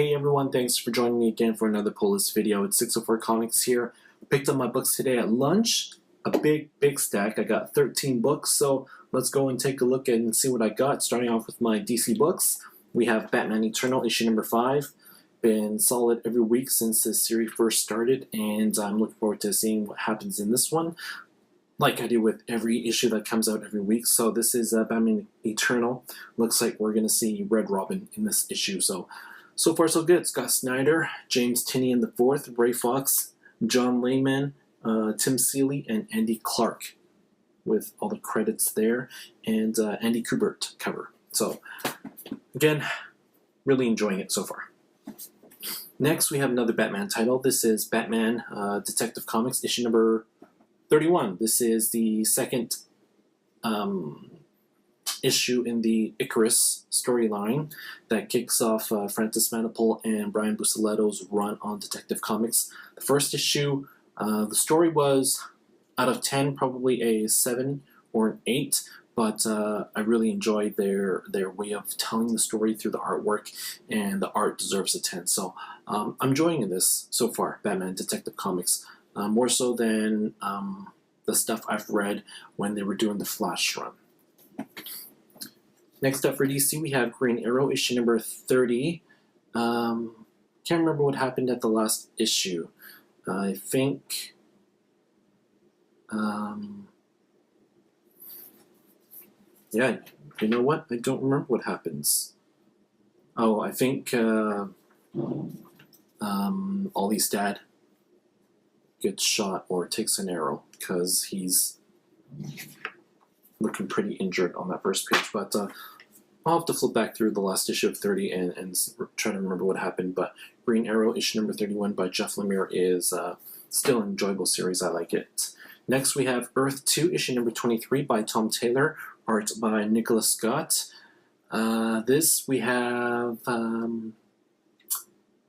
Hey everyone, thanks for joining me again for another pull list video. It's 604 Comics here. Picked up my books today at lunch. A big stack. I got 13 books, so let's go and take a look and see what I got. Starting off with my DC books, we have Batman Eternal, issue number 5. Been solid every week since this series first started, and I'm looking forward to seeing what happens in this one, like I do with every issue that comes out every week. So this is Batman Eternal. Looks like we're going to see Red Robin in this issue. So far so good. Scott Snyder, James Tynion IV, Ray Fox, John Layman, Tim Seeley, and Andy Clark, with all the credits there, and Andy Kubert cover. So again, really enjoying it so far. Next, we have another Batman title. This is Batman Detective Comics, issue number 31. This is the second issue in the Icarus storyline that kicks off Francis Manapul and Brian Buccella's run on Detective Comics. The first issue, the story was, out of 10, probably a 7 or an 8, but I really enjoyed their way of telling the story through the artwork, and the art deserves a 10. So I'm enjoying this so far, Batman Detective Comics, more so than the stuff I've read when they were doing the Flash run. Next up for DC, we have Green Arrow, issue number 30. Can't remember what happened at the last issue. I think... yeah, you know what? I don't remember what happens. Oh, I think Ollie's dad gets shot or takes an arrow because he's looking pretty injured on that first page. But I'll have to flip back through the last issue of 30 and try to remember what happened. But Green Arrow, issue number 31 by Jeff Lemire is still an enjoyable series. I like it. Next, we have Earth 2, issue number 23 by Tom Taylor, art by Nicholas Scott. This, we have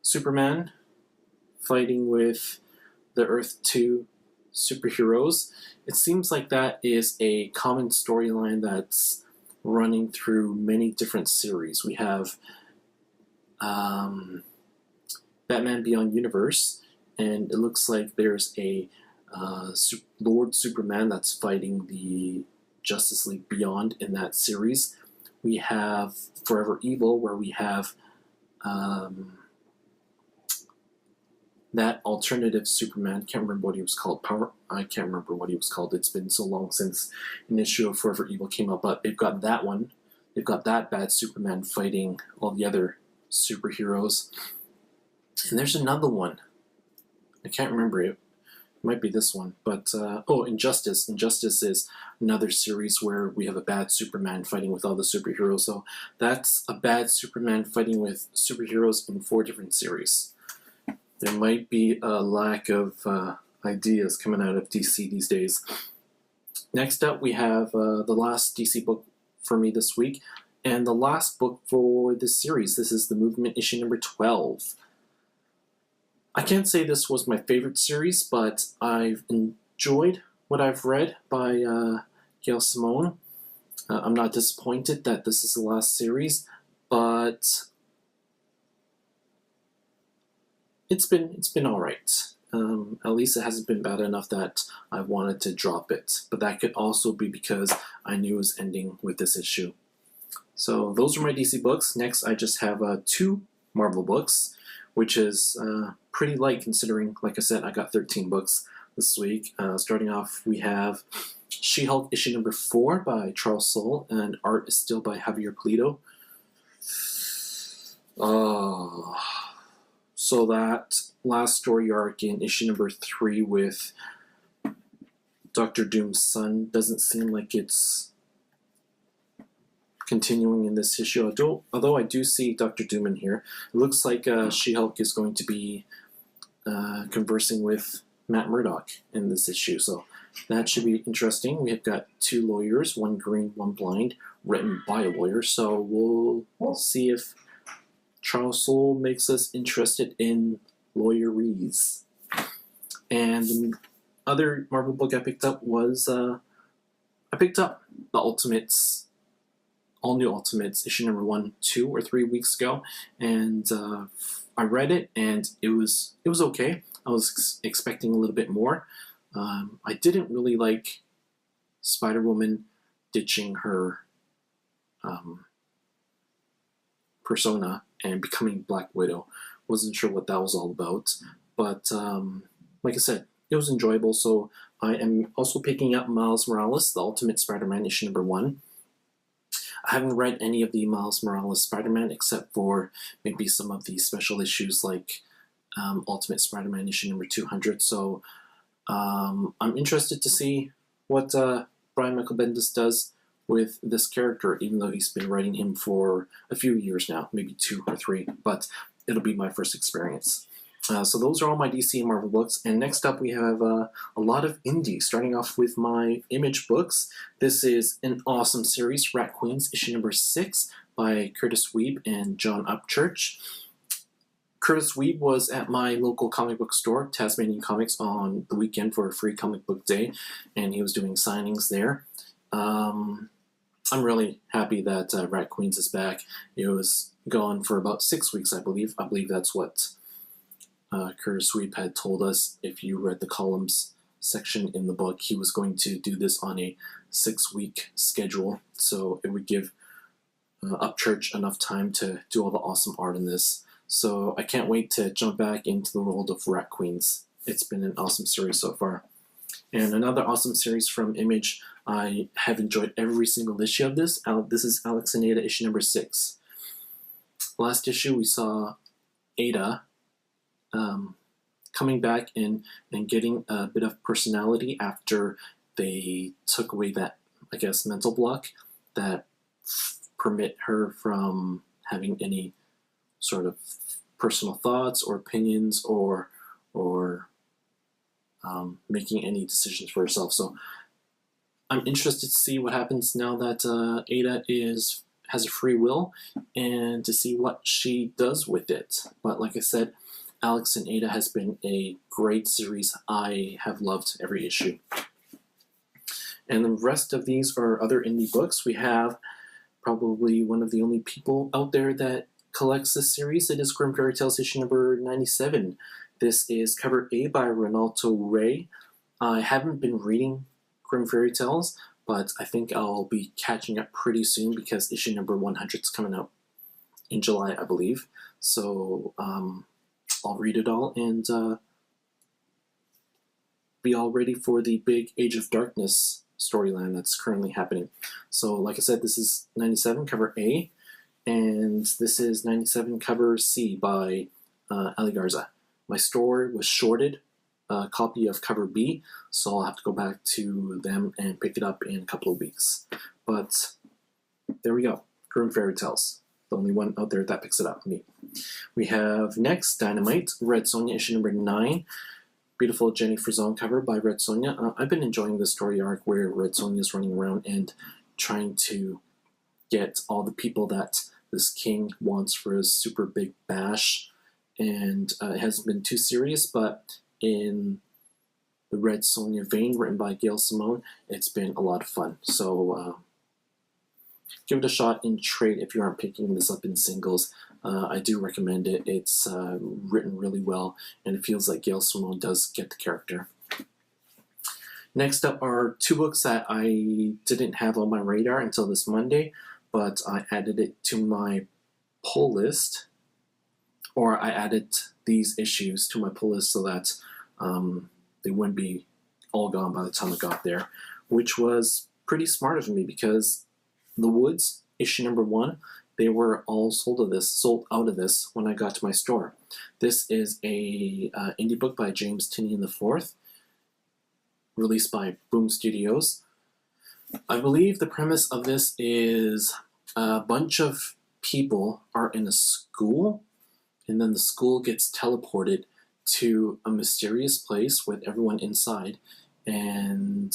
Superman fighting with the Earth 2 superheroes. It seems like that is a common storyline that's running through many different series. We have Batman Beyond Universe, and it looks like there's a Lord Superman that's fighting the Justice League Beyond in that series. We have Forever Evil, where we have that alternative Superman. Can't remember what he was called. I can't remember what he was called. It's been so long since an issue of Forever Evil came out, but they've got that one. They've got that bad Superman fighting all the other superheroes. And there's another one. I can't remember it. It might be this one, but oh, Injustice. Injustice is another series where we have a bad Superman fighting with all the superheroes. So that's a bad Superman fighting with superheroes in 4 different series. There might be a lack of ideas coming out of DC these days. Next up, we have the last DC book for me this week, and the last book for this series. This is The Movement, issue number 12. I can't say this was my favorite series, but I've enjoyed what I've read by Gail Simone. I'm not disappointed that this is the last series, but it's been all right. At least it hasn't been bad enough that I wanted to drop it. But that could also be because I knew it was ending with this issue. So those are my DC books. Next, I just have 2 Marvel books, which is pretty light considering, like I said, I got 13 books this week. Starting off, we have She-Hulk issue number 4 by Charles Soule, and art is still by Javier Pulido. So that last story arc in issue number 3 with Dr. Doom's son doesn't seem like it's continuing in this issue, although I do see Dr. Doom in here. It looks like She-Hulk is going to be conversing with Matt Murdock in this issue, so that should be interesting. We have got 2 lawyers, one green, one blind, written by a lawyer, so we'll see if Charles Soule makes us interested in lawyerese. And the other Marvel book I picked up was I picked up the Ultimates, All New Ultimates, issue number 1, 2, or 3 weeks ago, and I read it and it was okay. I was expecting a little bit more. I didn't really like Spider-Woman ditching her persona and becoming Black Widow. Wasn't sure what that was all about, but like I said, it was enjoyable. So I am also picking up Miles Morales, the Ultimate Spider-Man issue number 1. I haven't read any of the Miles Morales Spider-Man except for maybe some of the special issues like Ultimate Spider-Man issue number 200. So I'm interested to see what Brian Michael Bendis does with this character, even though he's been writing him for a few years now, maybe 2 or 3, but it'll be my first experience. So those are all my DC and Marvel books, and next up we have a lot of indie, starting off with my Image books. This is an awesome series, Rat Queens, issue number 6 by Curtis Weeb and John Upchurch. Curtis Weeb was at my local comic book store, Tasmanian Comics, on the weekend for a free comic book day, and he was doing signings there. I'm really happy that Rat Queens is back. It was gone for about 6 weeks, I believe. I believe that's what Curtis Weeb had told us. If you read the columns section in the book, he was going to do this on a 6-week schedule, so it would give Upchurch enough time to do all the awesome art in this. So I can't wait to jump back into the world of Rat Queens. It's been an awesome series so far. And another awesome series from Image. I have enjoyed every single issue of this. This is Alex and Ada, issue number 6. Last issue we saw Ada coming back and getting a bit of personality after they took away that, I guess, mental block that permit her from having any sort of personal thoughts or opinions or making any decisions for herself. So I'm interested to see what happens now that Ada has a free will, and to see what she does with it. But like I said, Alex and Ada has been a great series. I have loved every issue. And the rest of these are other indie books. We have probably one of the only people out there that collects this series. It is Grim Fairy Tales issue number 97. This is cover A by Renato Ray. I haven't been reading Grim Fairy Tales, but I think I'll be catching up pretty soon because issue number 100 is coming out in July, I believe. So I'll read it all and be all ready for the big Age of Darkness storyline that's currently happening. So like I said, this is 97 cover A, and this is 97 cover C by Ali Garza. My store was shorted a copy of cover B, so I'll have to go back to them and pick it up in a couple of weeks. But there we go, Grim Fairy Tales. The only one out there that picks it up, me. We have next Dynamite, Red Sonja issue number 9. Beautiful Jenny Frison cover by Red Sonja. I've been enjoying the story arc where Red Sonja is running around and trying to get all the people that this king wants for his super big bash. And it hasn't been too serious, but in the Red Sonja vein, written by Gail Simone, it's been a lot of fun. So give it a shot in trade if you aren't picking this up in singles. I do recommend it. It's written really well, and it feels like Gail Simone does get the character. Next up are 2 books that I didn't have on my radar until this Monday, but I added it to my pull list, or I added these issues to my pull list so that they wouldn't be all gone by the time I got there, which was pretty smart of me because The Woods, issue number 1, they were all sold out of this when I got to my store. This is a indie book by James Tynion IV, released by Boom Studios. I believe the premise of this is a bunch of people are in a school, and then the school gets teleported to a mysterious place with everyone inside, and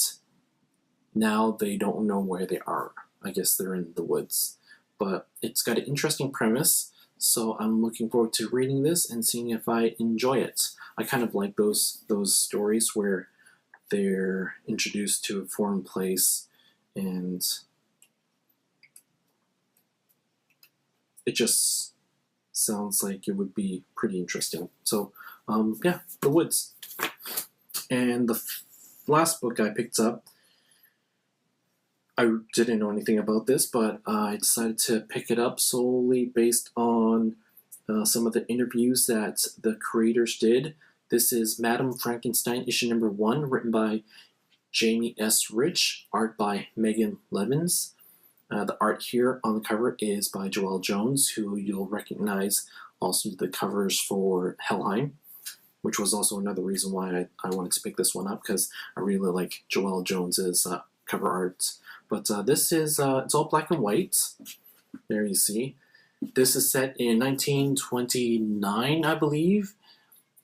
now they don't know where they are. I guess they're in the woods. But it's got an interesting premise, so I'm looking forward to reading this and seeing if I enjoy it. I kind of like those stories where they're introduced to a foreign place and it just sounds like it would be pretty interesting. So yeah, The Woods. And the last book I picked up, I didn't know anything about this, but I decided to pick it up solely based on some of the interviews that the creators did. This is Madame Frankenstein, issue number 1, written by Jamie S. Rich, art by Megan Levins. The art here on the cover is by Joelle Jones, who you'll recognize also the covers for Helheim, which was also another reason why I wanted to pick this one up, because I really like Joelle Jones's cover art. But this is, it's all black and white. There you see. This is set in 1929, I believe.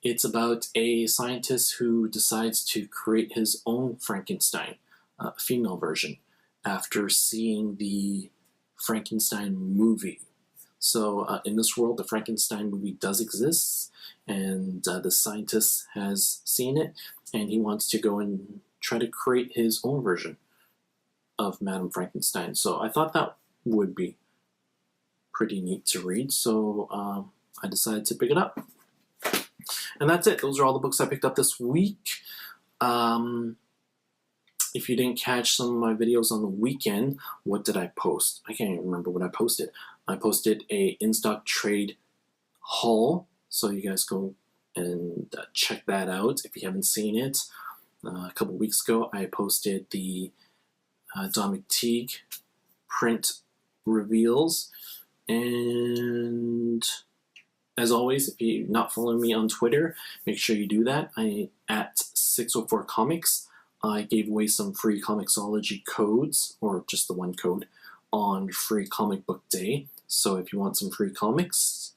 It's about a scientist who decides to create his own Frankenstein, female version, after seeing the Frankenstein movie. So in this world, the Frankenstein movie does exist, and the scientist has seen it, and he wants to go and try to create his own version of Madame Frankenstein. So I thought that would be pretty neat to read, so I decided to pick it up. And that's it. Those are all the books I picked up this week. If you didn't catch some of my videos on the weekend, what did I post? I can't even remember what I posted. I posted a in-stock trade haul, so you guys go and check that out if you haven't seen it. A couple weeks ago, I posted the Don McTeague print reveals, and as always, if you're not following me on Twitter, make sure you do that. I at 604comics. I gave away some free Comixology codes, or just the one code, on Free Comic Book Day. So if you want some free comics,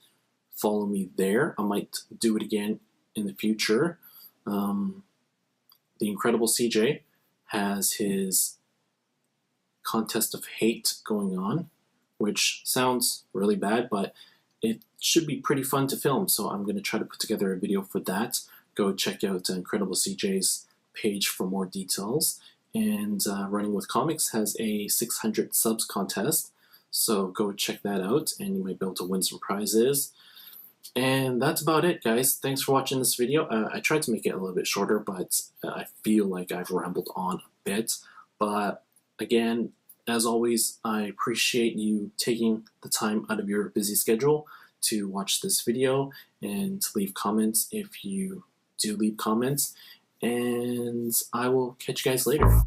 follow me there. I might do it again in the future. The Incredible CJ has his Contest of Hate going on, which sounds really bad, but it should be pretty fun to film, so I'm going to try to put together a video for that. Go check out Incredible CJ's page for more details. And Running with Comics has a 600 subs contest, so go check that out, and you might be able to win some prizes. And that's about it, guys. Thanks for watching this video. I tried to make it a little bit shorter, but I feel like I've rambled on a bit. But again, as always, I appreciate you taking the time out of your busy schedule to watch this video and to leave comments if you do leave comments. And I will catch you guys later.